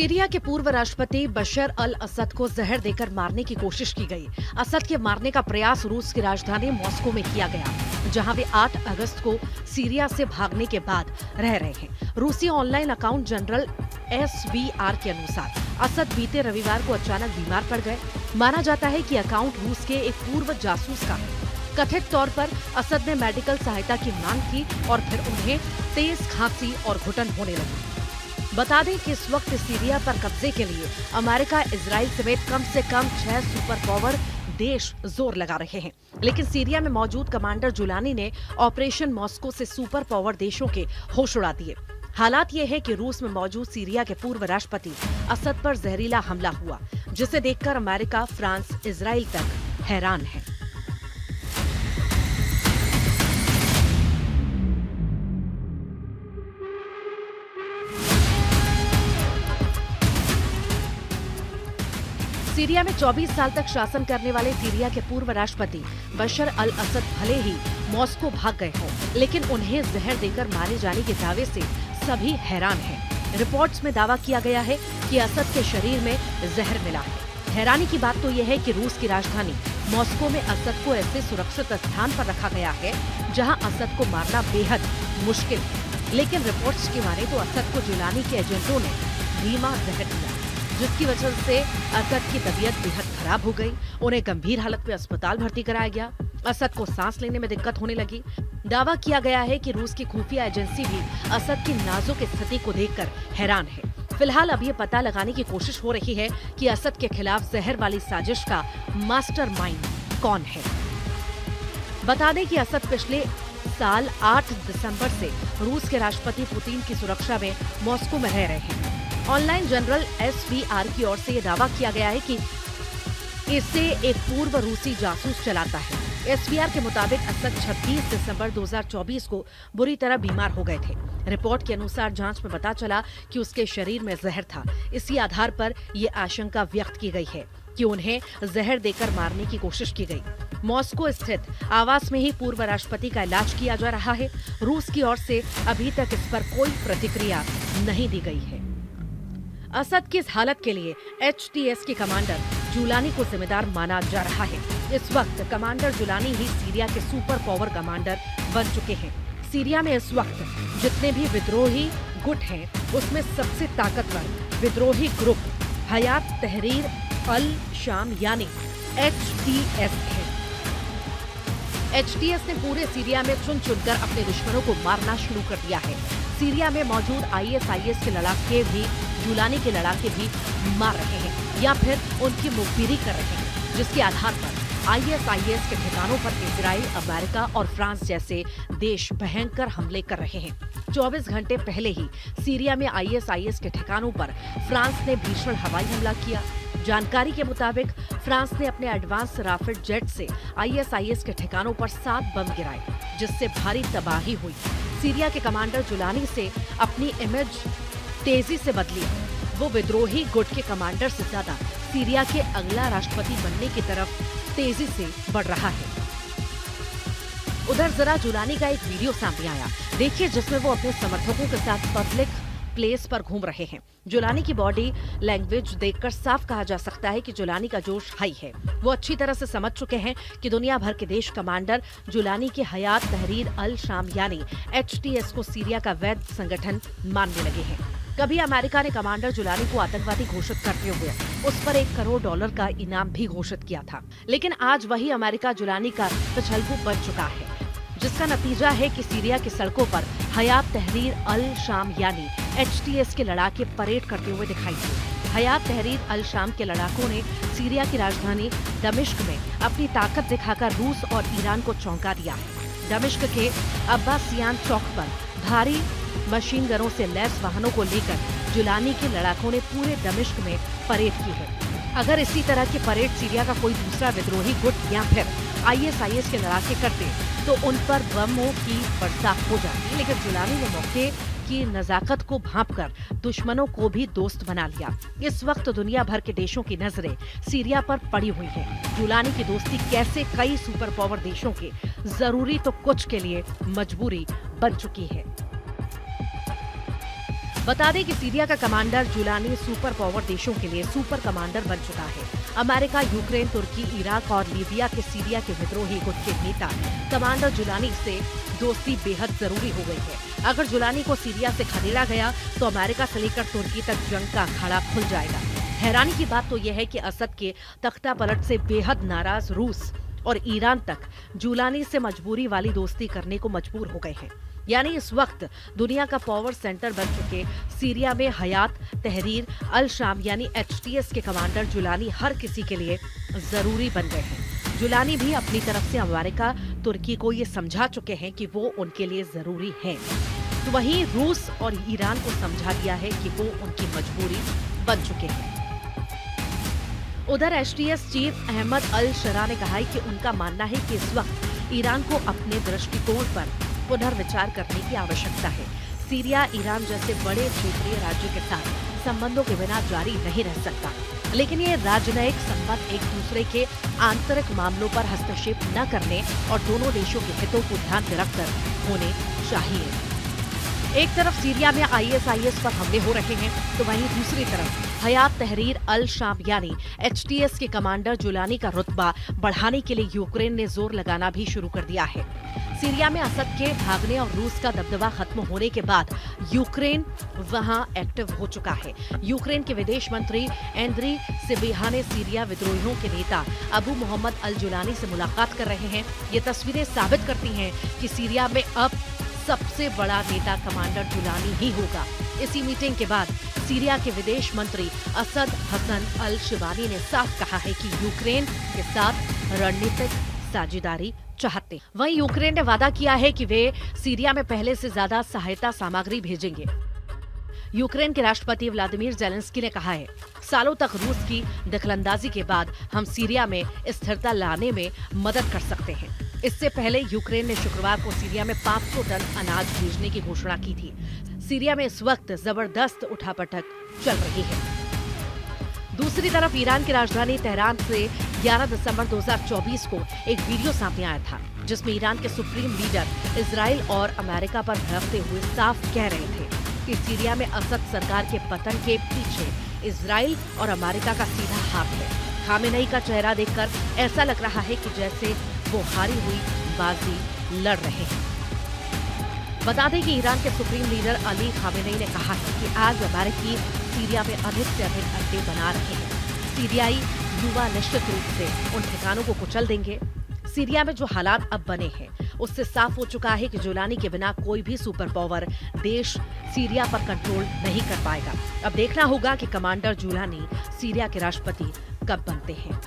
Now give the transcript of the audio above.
Syria के पूर्व राष्ट्रपति बशर अल असद को जहर देकर मारने की कोशिश की गई। असद के मारने का प्रयास रूस की राजधानी मॉस्को में किया गया, जहां वे 8 अगस्त को सीरिया से भागने के बाद रह रहे हैं। रूसी ऑनलाइन अकाउंट जनरल SVR के अनुसार असद बीते रविवार को अचानक बीमार पड़ गए। माना जाता है कि अकाउंट रूस के एक पूर्व जासूस का है। कथित तौर पर असद ने मेडिकल सहायता की मांग की और फिर उन्हें तेज खांसी और घुटन होने लगी। बता दें कि इस वक्त सीरिया पर कब्जे के लिए अमेरिका, इजराइल समेत कम से कम 6 सुपर पावर देश जोर लगा रहे हैं। लेकिन सीरिया में मौजूद कमांडर जुलानी ने ऑपरेशन मॉस्को से सुपर पावर देशों के होश उड़ा दिए। हालात ये है कि रूस में मौजूद सीरिया के पूर्व राष्ट्रपति असद पर जहरीला हमला हुआ, जिसे देखकर अमेरिका, फ्रांस, इजराइल तक हैरान है। सीरिया में 24 साल तक शासन करने वाले सीरिया के पूर्व राष्ट्रपति बशर अल असद भले ही मॉस्को भाग गए हों, लेकिन उन्हें जहर देकर मारे जाने के दावे से सभी हैरान हैं। रिपोर्ट्स में दावा किया गया है कि असद के शरीर में जहर मिला है। हैरानी की बात तो यह है कि रूस की राजधानी मॉस्को में असद को ऐसे सुरक्षित स्थान पर रखा गया है जहां असद को मारना बेहद मुश्किल है। लेकिन रिपोर्ट्स की माने तो असद को जुलानी के एजेंटों ने धीमा जहर दिया, जिसकी वजह से असद की तबीयत बेहद खराब हो गई। उन्हें गंभीर हालत में अस्पताल भर्ती कराया गया। असद को सांस लेने में दिक्कत होने लगी। दावा किया गया है कि रूस की खुफिया एजेंसी भी असद की नाजुक स्थिति को देखकर हैरान है। फिलहाल अब ये पता लगाने की कोशिश हो रही है कि असद के खिलाफ जहर वाली साजिश का मास्टरमाइंड कौन है। बता दें कि असद पिछले साल 8 दिसंबर से रूस के राष्ट्रपति पुतिन की सुरक्षा में मॉस्को में रह रहे हैं। ऑनलाइन जनरल SVR की ओर से ये दावा किया गया है कि इसे एक पूर्व रूसी जासूस चलाता है। SVR के मुताबिक असद 26 दिसंबर 2024 को बुरी तरह बीमार हो गए थे। रिपोर्ट के अनुसार जांच में पता चला कि उसके शरीर में जहर था। इसी आधार पर ये आशंका व्यक्त की गई है कि उन्हें जहर देकर मारने की कोशिश की गई। मॉस्को स्थित आवास में ही पूर्व राष्ट्रपति का इलाज किया जा रहा है। रूस की ओर से अभी तक इस पर कोई प्रतिक्रिया नहीं दी गई है। असद की इस हालत के लिए HTS के कमांडर जुलानी को जिम्मेदार माना जा रहा है। इस वक्त कमांडर जुलानी ही सीरिया के सुपर पावर कमांडर बन चुके हैं। सीरिया में इस वक्त जितने भी विद्रोही गुट हैं, उसमें सबसे ताकतवर विद्रोही ग्रुप हयात तहरीर अल शाम यानी HTS है। HTS ने पूरे सीरिया में चुन चुनकर अपने दुश्मनों को मारना शुरू कर दिया है। सीरिया में मौजूद ISIS के लड़ाके भी जुलानी के लड़ाके भी मार रहे हैं या फिर उनकी मुखबिरी कर रहे हैं, जिसके आधार पर ISIS के ठिकानों पर इजराइल, अमेरिका और फ्रांस जैसे देश भयंकर हमले कर रहे हैं। 24 घंटे पहले ही सीरिया में ISIS के ठिकानों पर फ्रांस ने भीषण हवाई हमला किया। जानकारी के मुताबिक फ्रांस ने अपने एडवांस राफेल जेट से ISIS के ठिकानों पर 7 बम गिराए, जिससे भारी तबाही हुई। सीरिया के कमांडर जुलानी से अपनी इमेज तेजी से बदली। वो विद्रोही गुट के कमांडर से ज्यादा सीरिया के अगला राष्ट्रपति बनने की तरफ तेजी से बढ़ रहा है। उधर जरा जुलानी का एक वीडियो सामने आया, देखिए, जिसमें वो अपने समर्थकों के साथ पब्लिक प्लेस पर घूम रहे हैं। जुलानी की बॉडी लैंग्वेज देखकर साफ कहा जा सकता है कि जुलानी का जोश हाई है। वो अच्छी तरह से समझ चुके हैं कि दुनिया भर के देश कमांडर जुलानी के हयात तहरीर अल शाम यानी HTS को सीरिया का वैध संगठन मानने लगे हैं। कभी अमेरिका ने कमांडर जुलानी को आतंकवादी घोषित करते हुए उस पर $1 करोड़ का इनाम भी घोषित किया था। लेकिन आज वही अमेरिका जुलानी का पिछलगू बन चुका है, जिसका नतीजा है कि सीरिया की सड़कों पर हयात तहरीर अल शाम यानी HTS के लड़ाके परेड करते हुए दिखाई दिए। हयात तहरीर अल शाम के लड़ाकों ने सीरिया की राजधानी दमिश्क में अपनी ताकत दिखाकर रूस और ईरान को चौंका दिया है। दमिश्क के अब्बासियान चौक पर भारी मशीन गनों से लैस वाहनों को लेकर जुलानी के लड़ाकों ने पूरे दमिश्क में परेड की है। अगर इसी तरह की परेड सीरिया का कोई दूसरा विद्रोही गुट या फिर ISIS के लड़ाके करते तो उन पर बमों की बरसात हो जाती। लेकिन जुलानी ने मौके की नजाकत को भांपकर दुश्मनों को भी दोस्त बना लिया। इस वक्त दुनिया भर के देशों की नजरें सीरिया पर पड़ी हुई है। जुलानी की दोस्ती कैसे कई सुपर पावर देशों के जरूरी तो कुछ के लिए मजबूरी बन चुकी है। बता दें कि सीरिया का कमांडर जुलानी सुपर पावर देशों के लिए सुपर कमांडर बन चुका है। अमेरिका, यूक्रेन, तुर्की, इराक और लीबिया के सीरिया के विद्रोही गुट के नेता कमांडर जुलानी से दोस्ती बेहद जरूरी हो गई है। अगर जुलानी को सीरिया से खदेड़ा गया तो अमेरिका से लेकर तुर्की तक जंग का अखाड़ा खुल जाएगा। हैरानी की बात तो यह है कि असद के तख्ता पलट से बेहद नाराज रूस और ईरान तक जुलानी से मजबूरी वाली दोस्ती करने को मजबूर हो गए हैं। यानी इस वक्त दुनिया का पावर सेंटर बन चुके सीरिया में हयात तहरीर अल शाम यानी HTS के कमांडर जुलानी हर किसी के लिए जरूरी बन गए हैं। जुलानी भी अपनी तरफ से अमेरिका, तुर्की को ये समझा चुके हैं कि वो उनके लिए जरूरी है। तो वहीं रूस और ईरान को समझा दिया है कि वो उनकी मजबूरी बन चुके हैं। उधर HTS चीफ अहमद अल शरा ने कहा है कि उनका मानना है कि इस वक्त ईरान को अपने दृष्टिकोण पर पुनर्विचार करने की आवश्यकता है। सीरिया ईरान जैसे बड़े क्षेत्रीय राज्यों के साथ संबंधों के बिना जारी नहीं रह सकता, लेकिन ये राजनयिक संबंध एक दूसरे के आंतरिक मामलों पर हस्तक्षेप न करने और दोनों देशों के हितों को ध्यान में रखकर होने चाहिए। एक तरफ सीरिया में ISIS पर हमले हो रहे हैं तो वहीं दूसरी तरफ हयात तहरीर अल शाम यानी HTS के कमांडर जुलानी का रुतबा बढ़ाने के लिए यूक्रेन ने जोर लगाना भी शुरू कर दिया है। सीरिया में असद के भागने और रूस का दबदबा खत्म होने के बाद यूक्रेन वहां एक्टिव हो चुका है। यूक्रेन के विदेश मंत्री एंद्री सिबिहा ने सीरिया विद्रोहियों के नेता अबू मोहम्मद अल जुलानी से मुलाकात कर रहे हैं। ये तस्वीरें साबित करती हैं कि सीरिया में अब सबसे बड़ा नेता कमांडर जुलानी ही होगा। इसी मीटिंग के बाद सीरिया के विदेश मंत्री असद हसन अल शिबानी ने साफ कहा है कि यूक्रेन के साथ रणनीतिक साझेदारी चाहते हैं। वहीं यूक्रेन ने वादा किया है कि वे सीरिया में पहले से ज्यादा सहायता सामग्री भेजेंगे। यूक्रेन के राष्ट्रपति व्लादिमीर जेलेंस्की ने कहा है, सालों तक रूस की दखलंदाजी के बाद हम सीरिया में स्थिरता लाने में मदद कर सकते हैं। इससे पहले यूक्रेन ने शुक्रवार को सीरिया में 500 टन अनाज भेजने की घोषणा की थी। सीरिया में इस वक्त जबरदस्त उठापटक चल रही है। दूसरी तरफ ईरान की राजधानी तेहरान से 11 दिसंबर 2024 को एक वीडियो सामने आया था, जिसमें ईरान के सुप्रीम लीडर इजराइल और अमेरिका पर भड़कते हुए साफ कह रहे थे कि सीरिया में असद सरकार के पतन के पीछे इजराइल और अमेरिका का सीधा हाथ है। खामेनेई का चेहरा देखकर ऐसा लग रहा है कि जैसे वो हारी हुई बाजी लड़ रहे हैं। बता दें कि ईरान के सुप्रीम लीडर अली खामेनेई ने कहा है कि आज अमेरिकी सीरिया में अधिक से अधिक अड्डे बना रहे हैं। सीरियाई युवा निश्चित रूप से उन ठिकानों को कुचल देंगे। सीरिया में जो हालात अब बने हैं उससे साफ हो चुका है कि जुलानी के बिना कोई भी सुपर पावर देश सीरिया पर कंट्रोल नहीं कर पाएगा। अब देखना होगा कि कमांडर जुलानी सीरिया के राष्ट्रपति कब बनते हैं।